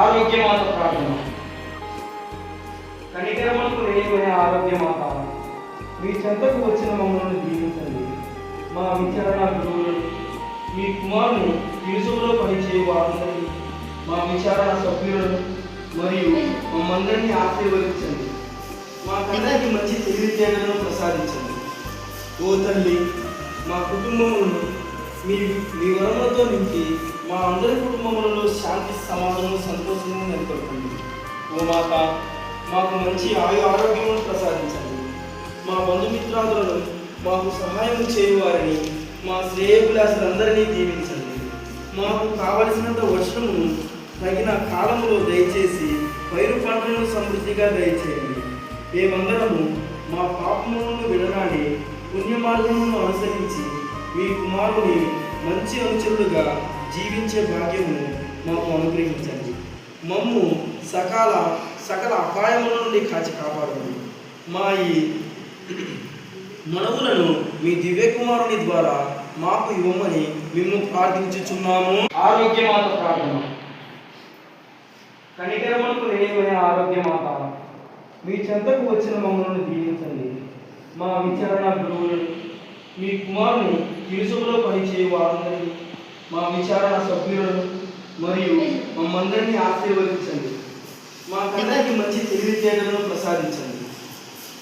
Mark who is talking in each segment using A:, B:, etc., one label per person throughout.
A: ఆరోగ్యమాత ప్రార్థన. కనికరములకు నిలయమైన ఆరోగ్యమాత, మీ చెంతకు వచ్చిన మమ్మల్ని దీవించండి. మా విచారణ గురువులను, మీ కుమారుని తిరుసులో పనిచేయ వారందరినీ, మా విచారణ సభ్యులను మరియు మమ్మందరినీ ఆశీర్వదించండి. మాకందరికీ మంచి తెలివితేటలను ప్రసాదించండి. ఓ తల్లి, మా కుటుంబములను మీ వరములతో నింపి మా అందరి కుటుంబములలో శాంతి, సమాధానం, సంతోషము నెలకొల్పండి. ఓ మాత, మాకు మంచి ఆరోగ్యమును ప్రసాదించండి. మా బంధుమిత్రాదులను మాకు సహాయం చేయువారిని, మా శ్రేయోభిలాషులందరినీ దీవించండి. మాకు కావలసినంత వర్షమును తగిన కాలములో దయచేసి పైరు పంటలను సమృద్ధిగా దయచేయండి. మేమందరము మా పాపములను విడనాడి పుణ్య మార్గమును అనుసరించి మీ కుమారుని మంచి అనుచరులుగా జీవించే భాగ్యమును మాకు అనుగ్రహించండి. మమ్ము సకల అపాయముల నుండి కాచి కాపాడండి. మా ఈ మనవులను మీ దివ్య కుమారుని ద్వారా మాకు ఇవ్వమని మేము ప్రార్థించుచున్నాము. ఆరోగ్యమాత ప్రార్థన. కనికరములకు నిలయమైన ఆరోగ్యమాత, మీ చెంతకు వచ్చిన మమ్మల్ని దీవించండి. మా విచారణ గురువులను, మీ కుమారుని తిరుసులో పనిచేయ వారందరినీ, మా విచారణ సభ్యులను మరియు మమ్మందరినీ ఆశీర్వదించండి. మాకందరికీ మంచి తెలివితేటలను ప్రసాదించండి.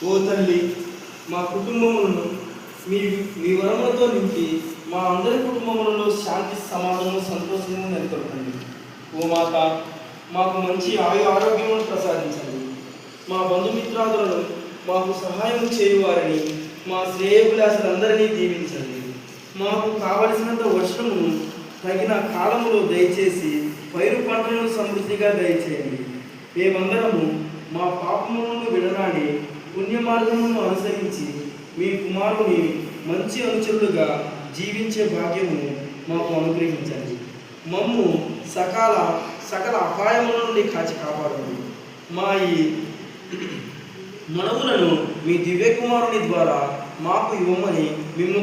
A: ఓ తల్లి, మా కుటుంబములను మీ వరములతో నింపి మా అందరి కుటుంబములలో శాంతి, సమాధానం, సంతోషము నెలకొల్పండి. ఓ మాత, మాకు మంచి ఆరోగ్యమును ప్రసాదించండి. మా బంధుమిత్రాదులను మాకు సహాయం చేయువారిని, మా శ్రేయోభిలాషులందరినీ దీవించండి. మాకు కావలసినంత వర్షమును తగిన కాలములో దయచేసి పైరు పంటలను సమృద్ధిగా దయచేయండి. మేమందరము మా పాపములను విడనాడి పుణ్య మార్గమును అనుసరించి మీ కుమారుని మంచి అనుచరులుగా జీవించే భాగ్యమును మాకు అనుగ్రహించండి. మమ్ము సకల అపాయముల నుండి కాచి కాపాడండి. మా ఈ మనవులను మీ దివ్య కుమారుని ద్వారా మాకు ఇవ్వమని మేము